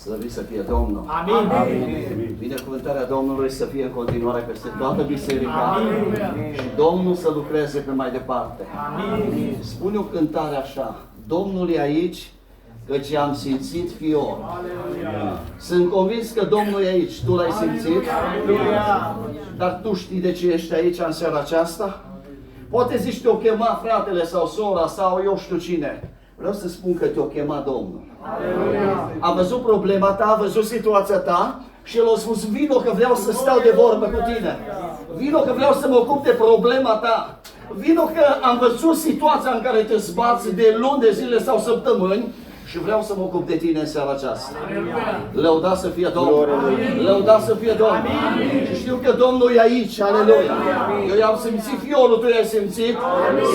Slăvit să fie Domnul. Amin. Binecuvântarea Domnului să fie în continuare peste toată biserica. Și Domnul să lucreze pe mai departe. Amin. Spune o cântare așa: Domnul e aici, căci am simțit fior. Sunt convins că Domnul e aici. Tu l-ai simțit? Dar tu știi de ce ești aici în seara aceasta? Poate zici, te-o chema fratele sau sora sau eu știu cine. Vreau să spun că te-o chema Domnul. A văzut problema ta, a văzut situația ta și el a spus: vino că vreau să stau de vorbă cu tine. Vino că vreau să mă ocup de problema ta. Vino că am văzut situația în care te zbați de luni de zile sau săptămâni și vreau să mă ocup de tine în seara aceasta. Lăudați să fie Domnul! Lăudați să fie Domnul! Și știu că Domnul e aici, aleluia! Eu i-am simțit fiorul, tu i-ai simțit?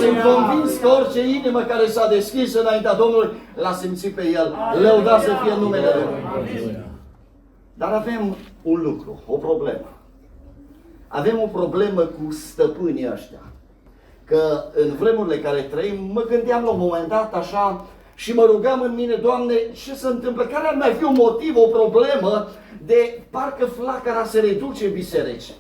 Sunt convins că orice inimă care s-a deschis înaintea Domnului l-a simțit pe El. Lăudați să fie numele Lui! Dar avem un lucru, o problemă. Avem o problemă cu stăpânii ăștia. Că în vremurile care trăim, mă gândeam la un moment dat așa și mă rugam în mine: Doamne, ce se întâmplă? Care ar mai fi un motiv, o problemă de parcă flacăra se reduce în biserici?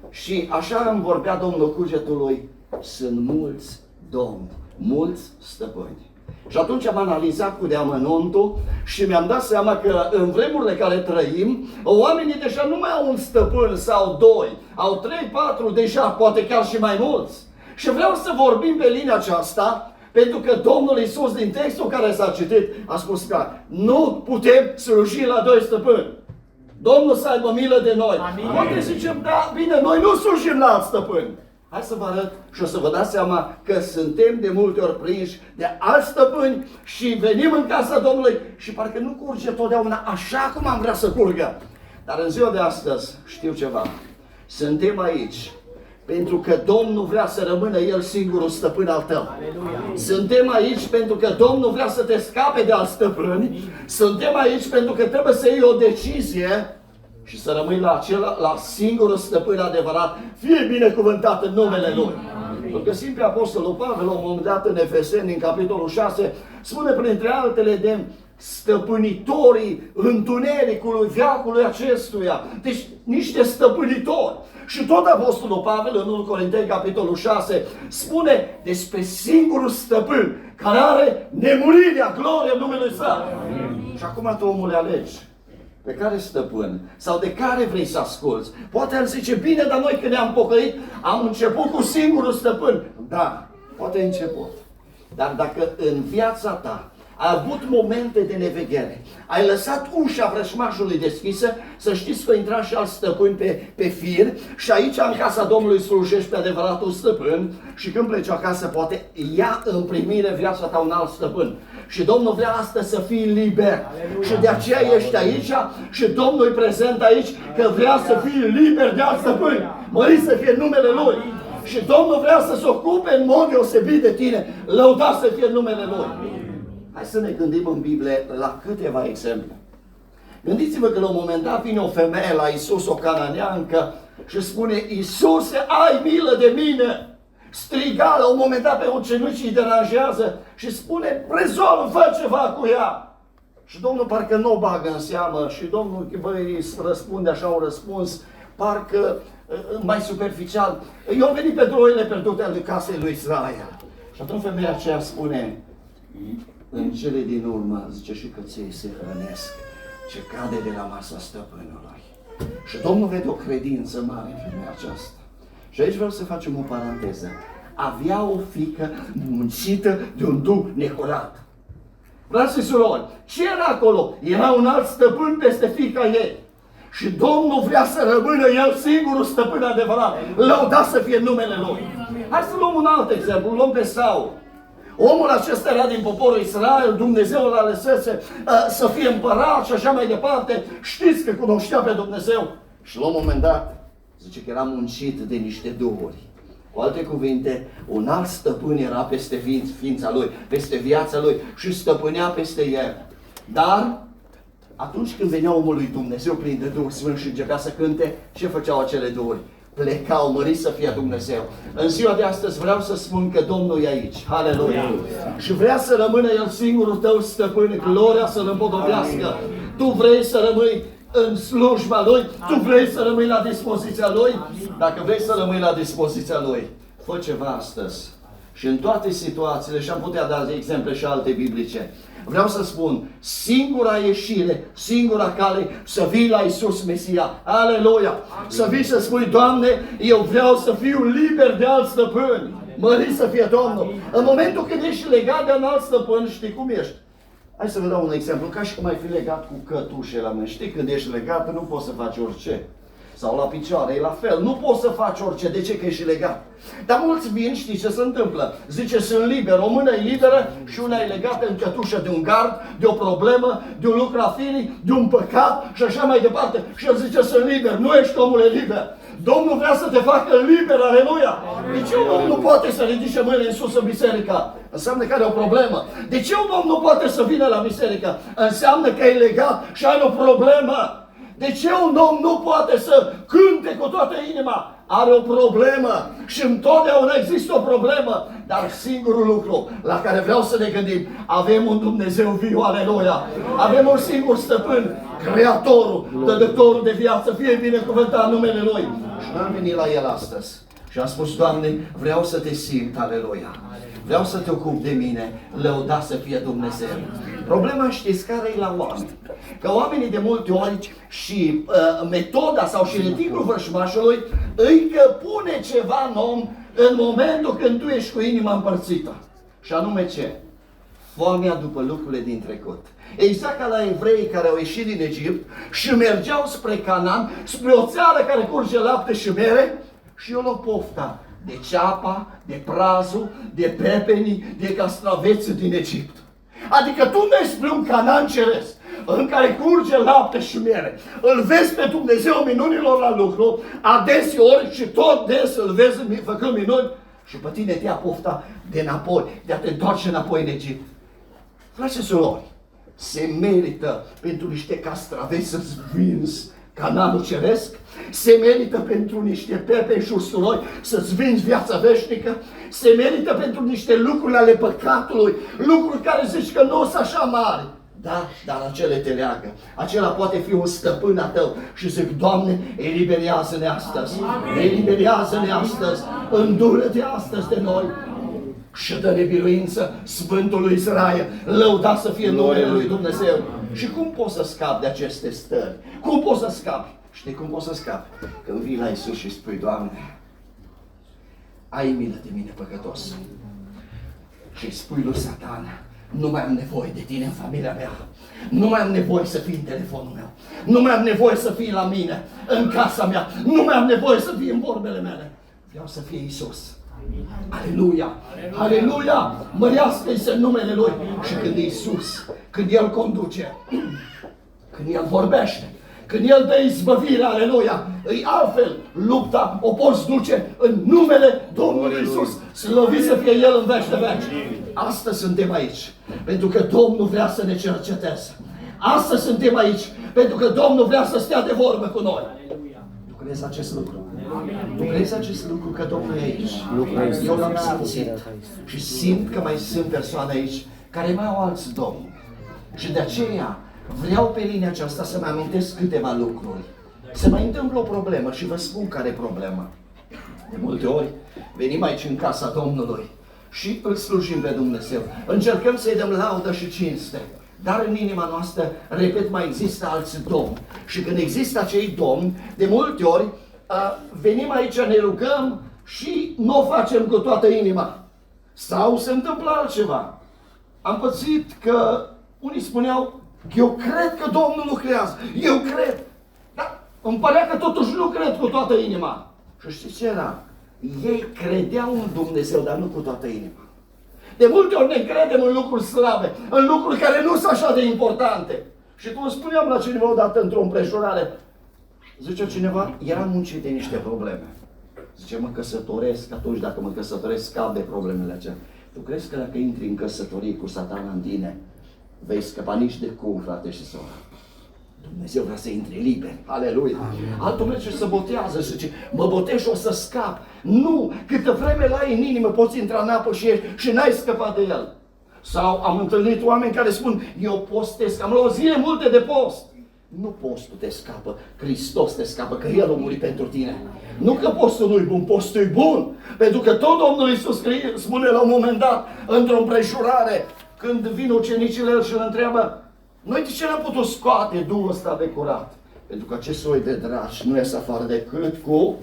Și așa îmi vorbea Domnul cugetului: sunt mulți domni, mulți stăpâni. Și atunci am analizat cu deamănuntul și mi-am dat seama că în vremurile care trăim, oamenii deja nu mai au un stăpân sau doi, au 3, 4, deja poate chiar și mai mulți. Și vreau să vorbim pe linia aceasta, pentru că Domnul Iisus, din textul care s-a citit, a spus că nu putem sluji la doi stăpâni. Domnul să aibă milă de noi. Amin. Poate zicem: da, bine, noi nu slujim la alți stăpâni. Hai să vă arăt și o să vă dați seama că suntem de multe ori prinși de alți stăpâni și venim în casa Domnului și parcă nu curge totdeauna așa cum am vrea să curgă. Dar în ziua de astăzi știu ceva. Suntem aici pentru că Domnul vrea să rămână El singurul stăpân al tău. Aleluia. Suntem aici pentru că Domnul vrea să te scape de alți stăpâni. Suntem aici pentru că trebuie să iei o decizie și să rămâi la singurul stăpân adevărat. Fie binecuvântat în numele Lui. Îl găsim pe Apostolul Pavel la un moment dat în Efeseni, în capitolul 6, spune printre altele de stăpânitorii întunericului, veacului acestuia. Deci niște stăpânitori. Și tot Apostolul Pavel în 1 Corinteni, capitolul 6, spune despre singurul stăpân care are nemurirea, gloria numelui Său. Și acum tu, omule, alegi pe care stăpân sau de care vrei să asculți. Poate ar zice: bine, dar noi când ne-am pocăit am început cu singurul stăpân. Da, poate ai început. Dar dacă în viața ta ai avut momente de neveghere, ai lăsat ușa vrăjmașului deschisă, să știți că intra și alți stăpâni pe fir și aici în casa Domnului slujești pe adevăratul stăpân și când pleci acasă poate ia în primire viața ta un alt stăpân. Și Domnul vrea astăzi să fii liber. Aleluia. Și de aceea ești aici și Domnul e prezent aici că vrea să fii liber de alți stăpâni. Mărit să fie numele Lui. Și Domnul vrea să se ocupe în mod deosebit de tine. Lăudați să fie numele Lui. Hai să ne gândim în Biblie la câteva exemple. Gândiți-vă că la un moment dat vine o femeie la Iisus, o cananeancă, și spune: Iisuse, ai milă de mine! Striga la un moment dat pe ucenici, îi deranjează și spune: rezolvă, fă ceva cu ea! Și Domnul parcă nu o bagă în seamă și Domnul îi răspunde așa un răspuns, parcă mai superficial: eu am venit pentru oile pierdute ale casei lui Israel. Și atunci femeia aceea spune: în cele din urmă, zice, și căței se hrănesc ce cade de la masa stăpânului. Și Domnul vede o credință mare în femeia aceasta. Și aici vreau să facem o paranteză. Avea o fiică muncită de un duh necurat. Frați și surori, ce era acolo? Era un alt stăpân peste fiica ei. Și Domnul vrea să rămână El singurul stăpân adevărat. Lăudați să fie numele Lui. Hai să luăm un alt exemplu, luăm pe Saul. Omul acesta era din poporul Israel, Dumnezeu l-a lăsat să fie împărat și așa mai departe. Știți că cunoștea pe Dumnezeu. Și la un moment dat, zice că era muncit de niște duhuri. Cu alte cuvinte, un alt stăpân era peste ființa lui, peste viața lui și stăpânea peste el. Dar, atunci când venea omul lui Dumnezeu plin de Duh Sfânt și începea să cânte, ce făceau acele duhuri? plecau, mărit să fie Dumnezeu. În ziua de astăzi vreau să spun că Domnul e aici. Haleluia! Și vrea să rămână El singurul tău stăpân, gloria să-L împodobească. Tu vrei să rămâi în slujba Lui, tu vrei să rămâi la dispoziția Lui. Dacă vrei să rămâi la dispoziția Lui, fă ceva astăzi. Și în toate situațiile, și am putea da exemple și alte biblice, vreau să spun, singura ieșire, singura cale, să vii la Iisus Mesia. Aleluia! Să vii să spui, Doamne, eu vreau să fiu liber de alt stăpân. Mărit să fie Domnul. În momentul când ești legat de un alt stăpân, știi cum ești? Hai să vă dau un exemplu, ca și cum ai fi legat cu cătușe la mână. Știi, când ești legat, nu poți să faci orice. Sau la picioare, e la fel. Nu poți să faci orice. De ce? Că ești legat. Dar mulți vin, știi ce se întâmplă? Zice, sunt liber. O mână e liberă și una e legată în cătușă de un gard, de o problemă, de un lucru afinii, de un păcat și așa mai departe. Și el zice, sunt liber. Nu ești, omule, liber. Domnul vrea să te facă liber, aleluia! De ce un om nu poate să ridice mâinile în sus în biserică? Înseamnă că are o problemă. De ce un om nu poate să vină la biserică? Înseamnă că e legat și are o problemă. De ce un om nu poate să cânte cu toată inima? Are o problemă și întotdeauna există o problemă. Dar singurul lucru la care vreau să ne gândim, avem un Dumnezeu viu, aleluia! Avem un singur stăpân, Creatorul, Dădătorul de viață, fie binecuvântat numele Lui. Și n-am venit la El astăzi. Și am spus, Doamne, vreau să te simt, aleluia! Vreau să te ocup de mine, lăuda să fie Dumnezeu. Problema, știți care e la oameni? Că oamenii de multe ori și metoda sau și reticul vrășmașului îi că pune ceva în om în momentul când tu ești cu inima împărțită. Și anume ce? Foamea după lucrurile din trecut. Exact ca la evrei care au ieșit din Egipt și mergeau spre Canaan, spre o țară care curge lapte și mere, și eu luau pofta de ceapa, de prazul, de pepenii, de castraveți din Egipt. Adică tu mergi spre un Canaan ceresc, în care curge lapte și miere. Îl vezi pe Dumnezeu minunilor la lucru, adeseori și tot des îl vezi făcând minuni, și pe tine te ia pofta de înapoi, de a te întoarce înapoi în Egipt. Frate și surori, se merită pentru niște castraveți să-ți vinzi Canaanul ceresc? Se merită pentru niște pepe și usturoi să-ți vinzi viața veșnică? Se merită pentru niște lucruri ale păcatului, lucruri care zici că nu sunt așa mari. Da, dar acele te leagă. Acela poate fi un stăpân a tău. Și zic, Doamne, eliberează-ne astăzi. Eliberează-ne astăzi. Îndură-te astăzi de noi. Și dă-ne biruință Sfântului Israel. Lăuda să fie numele Lui Dumnezeu. Și cum poți să scapi de aceste stări? Cum poți să scapi? Știi cum poți să scapi? Când vii la Iisus și spui, Doamne, ai milă de mine păcătos. Și spui lui Satan, nu mai am nevoie de tine în familia mea. Nu mai am nevoie să fii în telefonul meu. Nu mai am nevoie să fii la mine, în casa mea. Nu mai am nevoie să fii în vorbele mele. Vreau să fie Iisus. Aleluia! Aleluia! Mărească-i numele Lui. Și când Iisus, când El conduce, când El vorbește, când El dă izbăvire, aleluia, îi altfel lupta o poți duce în numele Domnului Iisus. Slăvit să fie El în veci de veci. Astăzi suntem aici, pentru că Domnul vrea să ne cerceteze. Astăzi suntem aici, pentru că Domnul vrea să stea de vorbă cu noi. Tu crezi acest lucru? Tu crezi acest lucru că Domnul e aici? Eu l-am simțit. Și simt că mai sunt persoane aici care mai au alți domni. Și de aceea vreau pe linia aceasta să-mi amintesc câteva lucruri. Se mai întâmplă o problemă și vă spun care e problema. De multe ori venim aici în casa Domnului și îl slujim pe Dumnezeu. Încercăm să-i dăm laudă și cinste. Dar în inima noastră, repet, mai există alți domni. Și când există acei domni, de multe ori venim aici, ne rugăm și nu o facem cu toată inima. Sau se întâmplă altceva. Am pățit că unii spuneau, eu cred că Domnul lucrează, eu cred. Dar îmi părea că totuși nu cred cu toată inima. Și știți ce era? Ei credeau în Dumnezeu, dar nu cu toată inima. De multe ori ne credem în lucruri slabe, în lucruri care nu sunt așa de importante. Și cum spuneam la cineva odată într-o împrejurare, zice cineva, eram muncit de niște probleme. Zice, mă căsătoresc, atunci dacă mă căsătoresc, scap de problemele acelea. Tu crezi că dacă intri în căsătorie cu Satana în tine, vei scăpa nici de cum, frate și soră? Dumnezeu vrea să intre liber. Aleluia. Altul merge și se botează și zice, mă botez și o să scap. Nu, câtă vreme l-ai în inimă, poți intra în apă și n-ai scăpat de el. Sau am întâlnit oameni care spun, eu postesc, am luat zile multe de post. Nu postul te scapă, Hristos te scapă, că El a murit pentru tine. Nu că postul nu-i bun, postul e bun. Pentru că tot Domnul Iisus spune la un moment dat, într-o împrejurare, când vin ucenicii El și îl întreabă, noi de ce n-am putut scoate Duhul ăsta de curat? Pentru că acest soi de dragi nu ies afară decât cu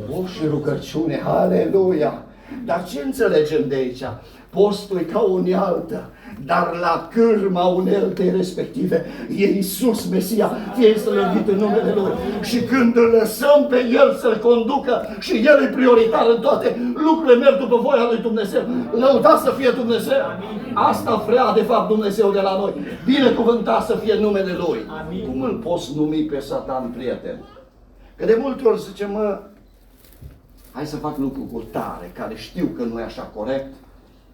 post și rugăciune. Aleluia! Dar ce înțelegem de aici? Postul e ca o unealtă, dar la cârma uneltei respective e Iisus Mesia, fie slăvit în numele Lui. Și când îl lăsăm pe El să-L conducă și El e prioritar în toate, lucrurile merg după voia Lui Dumnezeu. Lăudați să fie Dumnezeu! Asta vrea de fapt Dumnezeu de la noi. Binecuvântat să fie numele Lui. Cum îl poți numi pe Satan prieten? Că de multe ori zice, mă, hai să fac lucru cu tare, care știu că nu e așa corect,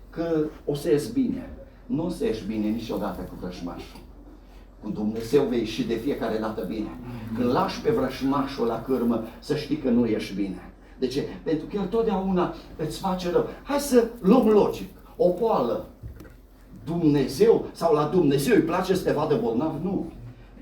că o să ies bine. Nu o să ieși bine niciodată cu vrăjmașul. Cu Dumnezeu vei ieși de fiecare dată bine. Când lași pe vrăjmașul la cârmă, să știi că nu ieși bine. De ce? Pentru că el totdeauna îți face rău. Hai să luăm logic. O boală. Dumnezeu sau la Dumnezeu îi place să te vadă bolnav? Nu.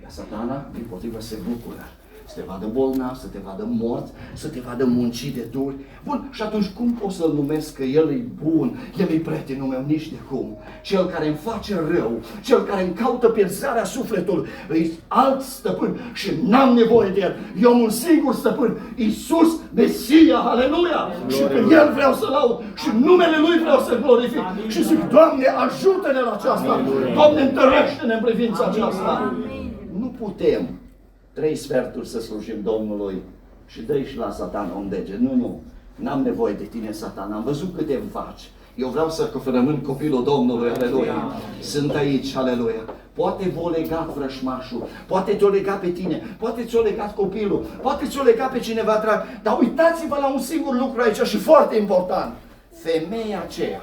Iar Satana, dimpotrivă, se bucură. Să te vadă bolnav, să te vadă mort, să te vadă muncit de duri. Bun, și atunci cum pot să-l numesc că el e bun, el e prietenul meu? Nici de cum. Cel care îmi face rău, cel care îmi caută pierzarea sufletului, e alt stăpân și n-am nevoie de el. Eu am un singur stăpân, Iisus Mesia, aleluia! Și pe el vreau să laud și numele Lui vreau să glorific. Și zic, Doamne, ajută-ne la aceasta! Doamne, întărește-ne în privința aceasta! Nu putem 3 sferturi să slujim Domnului și dă-i și la Satan un deget. Nu, n-am nevoie de tine, Satan. Am văzut câte îmi faci. Eu vreau să rămân copilul Domnului, aleluia. Sunt aici, aleluia. Poate v-o legat vrășmașul, poate te-o legat pe tine, poate ți-o legat copilul, poate ți-o legat pe cineva drag. Dar uitați-vă la un singur lucru aici și foarte important. Femeia aceea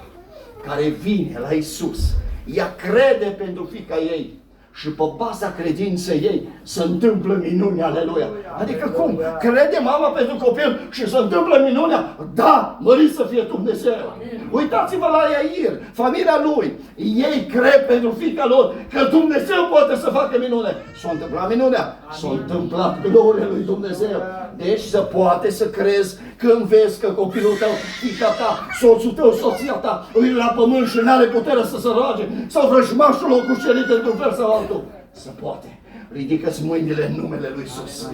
care vine la Iisus, ea crede pentru fiica ei, și pe baza credinței ei se întâmplă minunea, aleluia. Adică cum? Crede mama pentru copil și se întâmplă minunea? Da, mărit să fie Dumnezeu. Uitați-vă la Iair, familia lui. Ei cred pentru fiica lor că Dumnezeu poate să facă minune. S-a întâmplat minunea? S-a întâmplat gloria lui Dumnezeu. Deci se poate să crezi când vezi că copilul tău, fiica ta, soțul tău, soția ta, îi la pământ și n-are putere să se roage, sau vrăjmașul o cucerit într-un fel sau altul. Se poate. Ridică-ți mâinile în numele lui Iisus.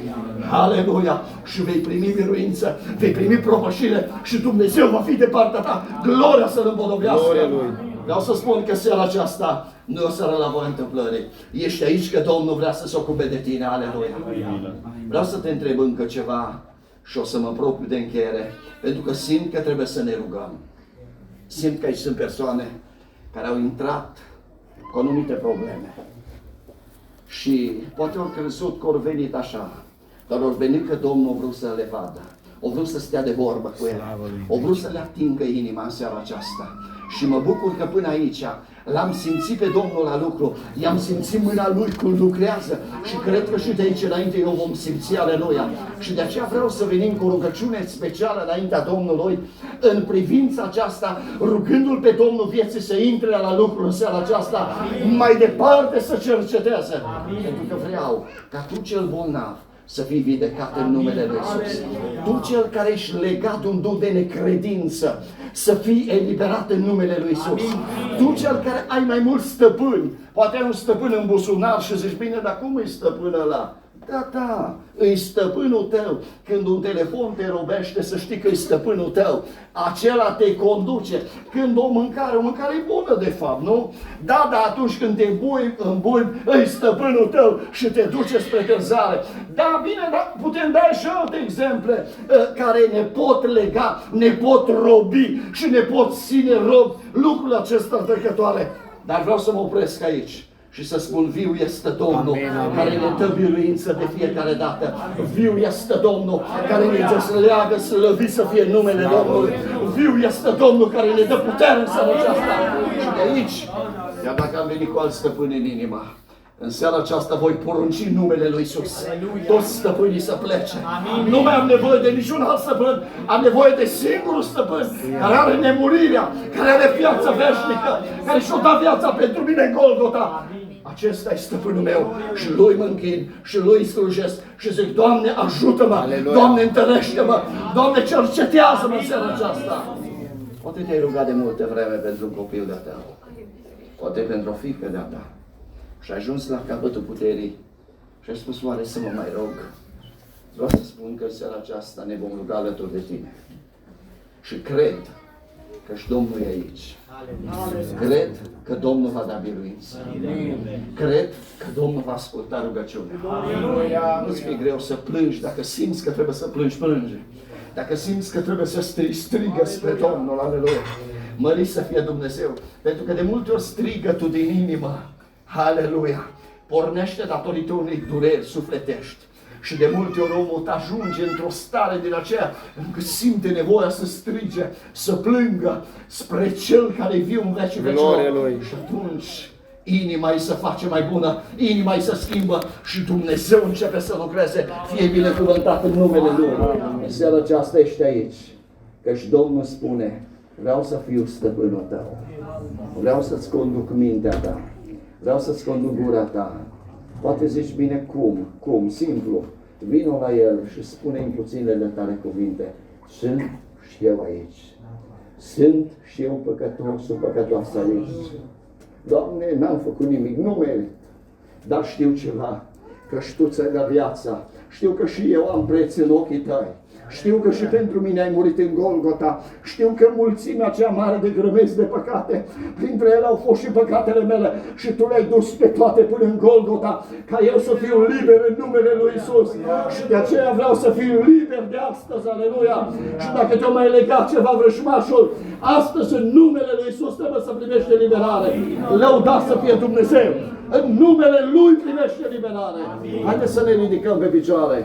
Aleluia! Și vei primi biruință, vei primi propășire și Dumnezeu va fi de partea ta. Gloria să-L împodobească. Vreau să spun că seara aceasta nu e o seară la voi întâmplării. Ești aici că Domnul vrea să se ocupe de tine. Aleluia! Vreau să te întreb încă ceva și o să mă apropiu de încheiere, pentru că simt că trebuie să ne rugăm. Simt că aici sunt persoane care au intrat cu anumite probleme. Și poate au crezut că au venit așa, dar au venit că Domnul a vrut să le vadă. Au vrut să stea de vorbă cu ele. Au vrut să le atingă inima în seara aceasta. Și mă bucur că până aici l-am simțit pe Domnul la lucru. I-am simțit mâna Lui cum lucrează. Și cred că și de aici înainte eu vom simți, aleluia. Și de aceea vreau să venim cu rugăciune specială înaintea Domnului în privința aceasta, rugându-L pe Domnul vieții să intre la lucru în seara aceasta, mai departe să cerceteze. Pentru că vreau ca tu cel bolnav să fii vindecat în numele Lui Iisus. Tu cel care ești legat un duh de necredință, să fii eliberat în numele Lui Iisus. Tu cel care ai mai mulți stăpâni, poate ai un stăpân în buzunar și zici, bine, dar cum e stăpân ăla? Da, îi stăpânul tău. Când un telefon te robește, să știi că e stăpânul tău. Acela te conduce. Când o mâncare e bună de fapt, nu? Da, dar atunci când te îmbui, îi stăpânul tău și te duce spre căzare. Da, bine, dar putem da și alte exemple care ne pot lega, ne pot robi și ne pot ține rob lucrurile acestea trecătoare. Dar vreau să mă opresc aici și să spun, viu este Domnul, care ne dă biruință de fiecare dată. Viu este Domnul care ne dezleagă, slăvit să fie numele Domnului. Viu este Domnul care ne dă putere în seara aceasta. Și de aici, chiar dacă am venit cu alt stăpân în inima, În seara aceasta voi porunci numele lui Iisus. Toți stăpânii să plece. Amin. Nu mai am nevoie de niciun alt stăpân. Am nevoie de singurul stăpân care are nemurirea, care are viața veșnică, care și-o da viața pentru mine în Golgota. Acesta e stăpânul meu și lui mă închin și lui slujesc și zic, Doamne, ajută-mă, Doamne, întărește-mă, Doamne, cercetează-mă în seara aceasta. Poate te-ai rugat de multe vreme pentru un copil de-a tău, poate pentru o fiică de-a ta și ai ajuns la capătul puterii și ai spus, oare să mă mai rog? Vreau să spun că în seara aceasta ne vom ruga alături de tine și cred că și Domnul e aici. Cred că Domnul va da biruință. Cred că Domnul va asculta rugăciunea. Nu-ți fie greu să plângi. Dacă simți că trebuie să plângi, plânge. Dacă simți că trebuie să strigă spre Domnul, aleluia. Mărit să fie Dumnezeu. Pentru că de multe ori strigătul din inimă, aleluia, pornește datorită unei dureri sufletești. Și de multe ori omul ajunge într-o stare din aceea încât simte nevoia să strige, să plângă spre Cel care e viu în vecii vecilor. Și atunci inima îi se face mai bună, inima îi se schimbă și Dumnezeu începe să lucreze. Fie binecuvântat în numele Lui. În seara aceasta ești aici, căci Domnul spune, vreau să fiu stăpânul tău. Vreau să-ți conduc mintea ta. Vreau să-ți conduc gura ta. Poate zici, bine, cum? Simplu. Vino la El și spune-i puținele tale cuvinte. Sunt și eu aici. Sunt și eu păcătosul, păcătoasă aici. Doamne, n-am făcut nimic, nu merit. Dar știu ceva, că și Tu ți-ai dat viața. Știu că și eu am preț în ochii Tăi. Știu că și pentru mine ai murit în Golgota. Știu că mulțimea cea mare de grămezi de păcate, printre ele au fost și păcatele mele și Tu le-ai dus pe toate până în Golgota, ca eu să fiu liber în numele Lui Iisus. Și de aceea vreau să fiu liber de astăzi, aleluia. Și dacă te-o mai legat ceva vrășmașul, astăzi în numele Lui Iisus trebuie să primești eliberare. Lăudat să fie Dumnezeu. În numele Lui primește eliberare. Haideți să ne ridicăm pe picioare.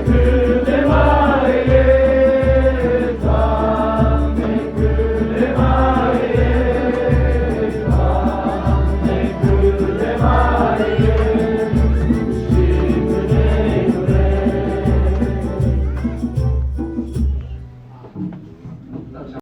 Hey,